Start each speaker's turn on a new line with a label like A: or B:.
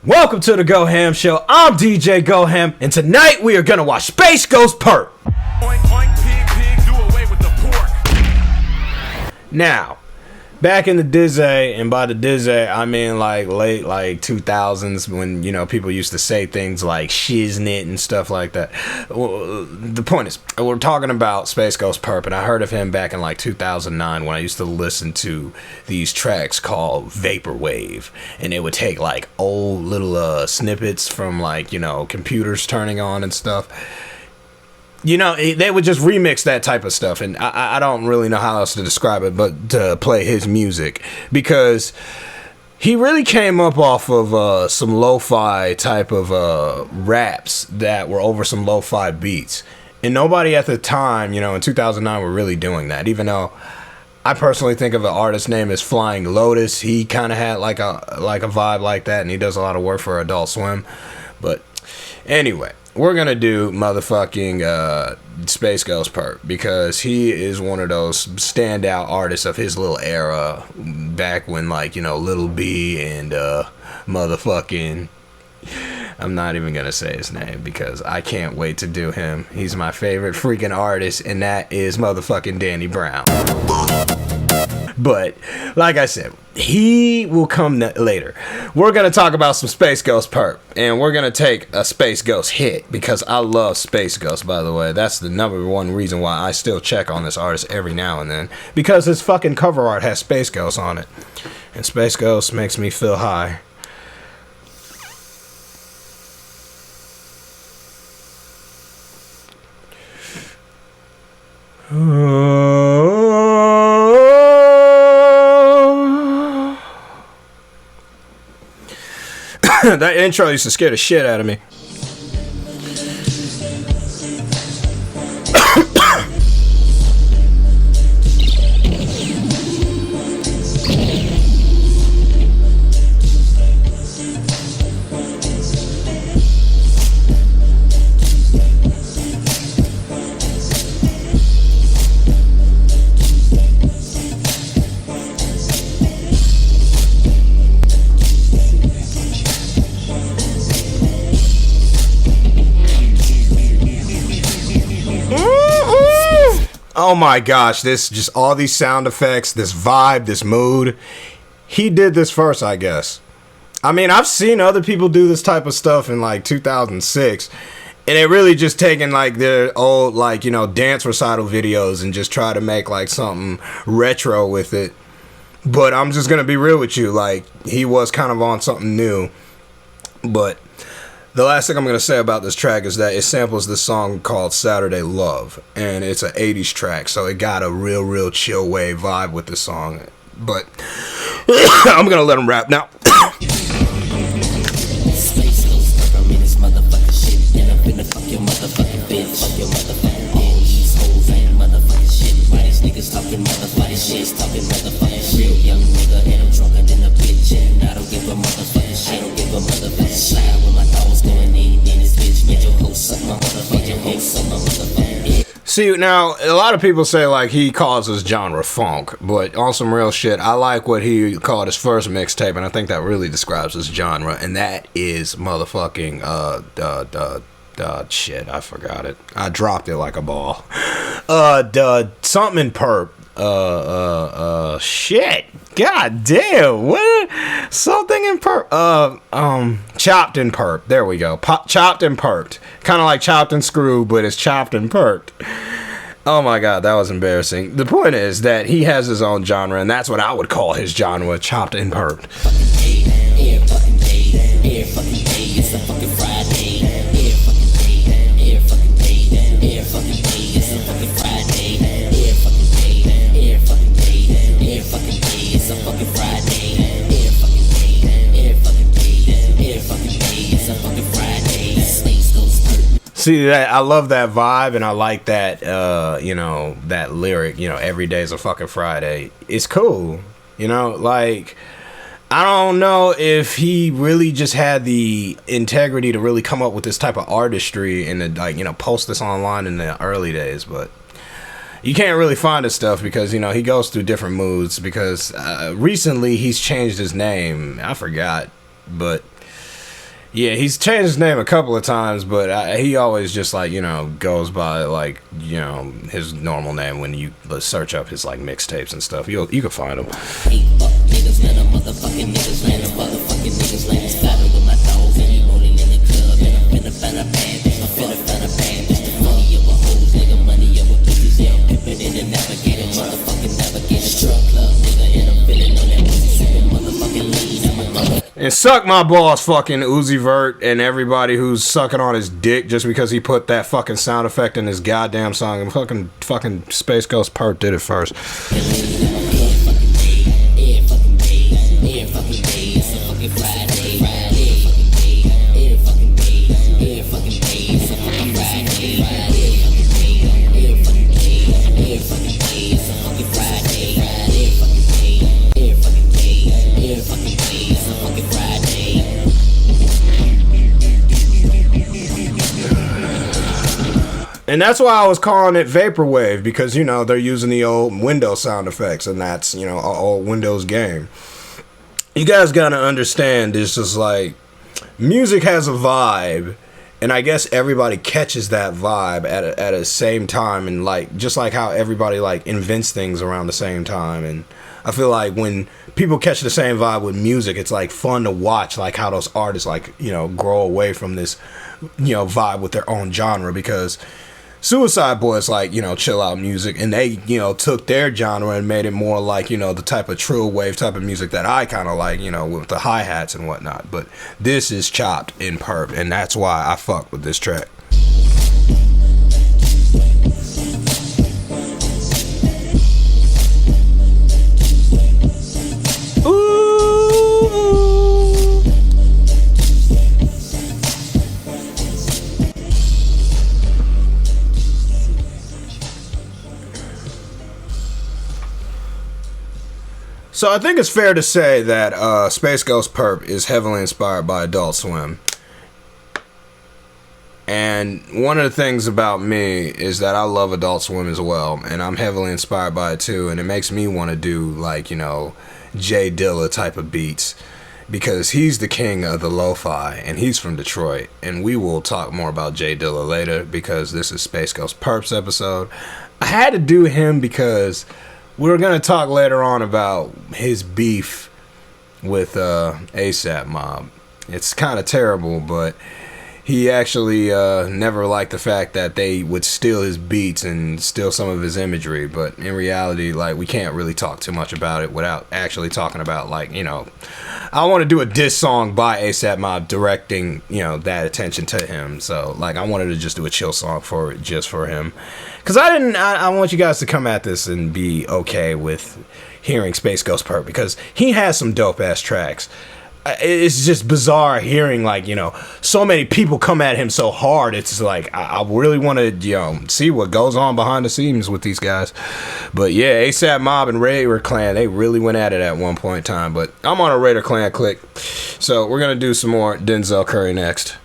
A: Welcome to the Go Ham Show. I'm DJ Go Ham, and tonight we are gonna watch Space Ghost Perp.
B: Oink, oink, pig, pig, do away with the pork.
A: Now, back in the Dizzy, and by the Dizzy I mean like late 2000s, when people used to say things like shiznit and stuff like that. Well, the point is, we're talking about Space Ghost Perp, and I heard of him back in like 2009 when I used to listen to these tracks called Vaporwave, and it would take like old little snippets from like computers turning on and stuff. They would just remix that type of stuff, and I don't really know how else to describe it but to play his music, because he really came up off of some lo-fi type of raps that were over some lo-fi beats, and nobody at the time, in 2009, were really doing that, even though I personally think of an artist name as Flying Lotus. He kind of had like a vibe like that, and he does a lot of work for Adult Swim. But anyway, we're gonna do motherfucking Space Ghost Perp, because he is one of those standout artists of his little era, back when Lil B and motherfucking, I'm not even gonna say his name because I can't wait to do him. He's my favorite freaking artist, and that is motherfucking Danny Brown. But like I said, he will come later. We're gonna talk about some Space Ghost Perp, and we're gonna take a Space Ghost hit, because I love Space Ghost, by the way. That's the number one reason why I still check on this artist every now and then, because his fucking cover art has Space Ghost on it, and Space Ghost makes me feel high. That intro used to scare the shit out of me. Oh my gosh, this just all these sound effects, this vibe, this mood. He did this first, I guess. I mean, I've seen other people do this type of stuff in like 2006, and it really just taken like their old dance recital videos and just try to make like something retro with it. But I'm just gonna be real with you, like, he was kind of on something new. But the last thing I'm going to say about this track is that it samples this song called Saturday Love, and it's an 80s track, so it got a real chill wave vibe with the song. But I'm going to let him rap now.
C: Space Ghost Perp, I'm in this motherfucking shit, and I'm finna fuck your motherfucking bitch. Fuck your motherfucking all these hoes ain't motherfucking shit. Why these niggas talking motherfucking shit, talking motherfucking shit. Real young nigga, and I'm drunker than a bitch, and I don't give a motherfucking shit. I don't give a motherfucking slide with my dogs going in this bitch. Made your hoe suck my motherfucking dick, suck my motherfucking dick.
A: See, now, a lot of people say, like, he calls his genre funk, but on some real shit, I like what he called his first mixtape, and I think that really describes his genre, and that is motherfucking, shit, I forgot it. I dropped it like a ball. Something in Perp. Shit. God damn. What? Something in Perp. Chopped and Perped. There we go. Chopped and Perped. Kind of like Chopped and Screwed, but it's chopped and perked. Oh my god, that was embarrassing. The point is that he has his own genre, and that's what I would call his genre, chopped and perked.
C: It's a fucking Friday. Every fucking day. Every fucking day. Every fucking day. It's a fucking Friday. Every fucking day. Every fucking day. Every fucking day. It's a fucking Friday. Every fucking day. Every fucking day. Every fucking day. It's a fucking Friday. Space Ghost Perp.
A: See, that I love that vibe, and I like that that lyric, every day's a fucking Friday. It's cool. Like, I don't know if he really just had the integrity to really come up with this type of artistry and to, post this online in the early days, but you can't really find his stuff because, he goes through different moods, because recently he's changed his name. I forgot, but Yeah, he's changed his name a couple of times, but he always just like, you know, goes by like, you know, his normal name when you search up his like mixtapes and stuff. You can find him.
C: Hey, fuck niggas, man, motherfucking niggas, man, motherfucking niggas, man. Sliding with my dogs and he rolling in the club, and I'm finna find a bad bitch, I'm finna find a bad bitch. The money of a hoes, nigga, money of a bitches, yeah, I'm pimpin' in the navigator, motherfucking navigator, strip club, nigga, and I'm feeling on that pussy, sippin' motherfucking lean, I'm a motherfucker.
A: And suck my balls, fucking Uzi Vert and everybody who's sucking on his dick just because he put that fucking sound effect in his goddamn song. And fucking Space Ghost Perp did it first. And that's why I was calling it Vaporwave, because, you know, they're using the old Windows sound effects, and that's, you know, an old Windows game. You guys gotta understand, it's just like, music has a vibe, and I guess everybody catches that vibe at a same time, and like, just like how everybody like invents things around the same time. And I feel like when people catch the same vibe with music, it's like fun to watch, like how those artists like, you know, grow away from this, you know, vibe with their own genre, because Suicide Boys like, you know, chill out music, and they, you know, took their genre and made it more like, you know, the type of trill wave type of music that I kind of like, you know, with the hi-hats and whatnot. But this is chopped in perp, and that's why I fuck with this track. So I think it's fair to say that Space Ghost Perp is heavily inspired by Adult Swim. And one of the things about me is that I love Adult Swim as well, and I'm heavily inspired by it too, and it makes me want to do like, you know, Jay Dilla type of beats, because he's the king of the lo-fi, and he's from Detroit. And we will talk more about Jay Dilla later, because this is Space Ghost Perp's episode. I had to do him because we're going to talk later on about his beef with ASAP Mob. It's kind of terrible, but he actually never liked the fact that they would steal his beats and steal some of his imagery. But in reality, like, we can't really talk too much about it without actually talking about, like, you know, I want to do a diss song by ASAP Mob directing, you know, that attention to him. So, like, I wanted to just do a chill song just for him. Because I want you guys to come at this and be okay with hearing Space Ghost Perp, because he has some dope-ass tracks. It's just bizarre hearing, like, you know, so many people come at him so hard. It's like, I really want to, you know, see what goes on behind the scenes with these guys. But yeah, ASAP Mob and Raider Clan, they really went at it at one point in time. But I'm on a Raider Clan click, so we're going to do some more Denzel Curry next.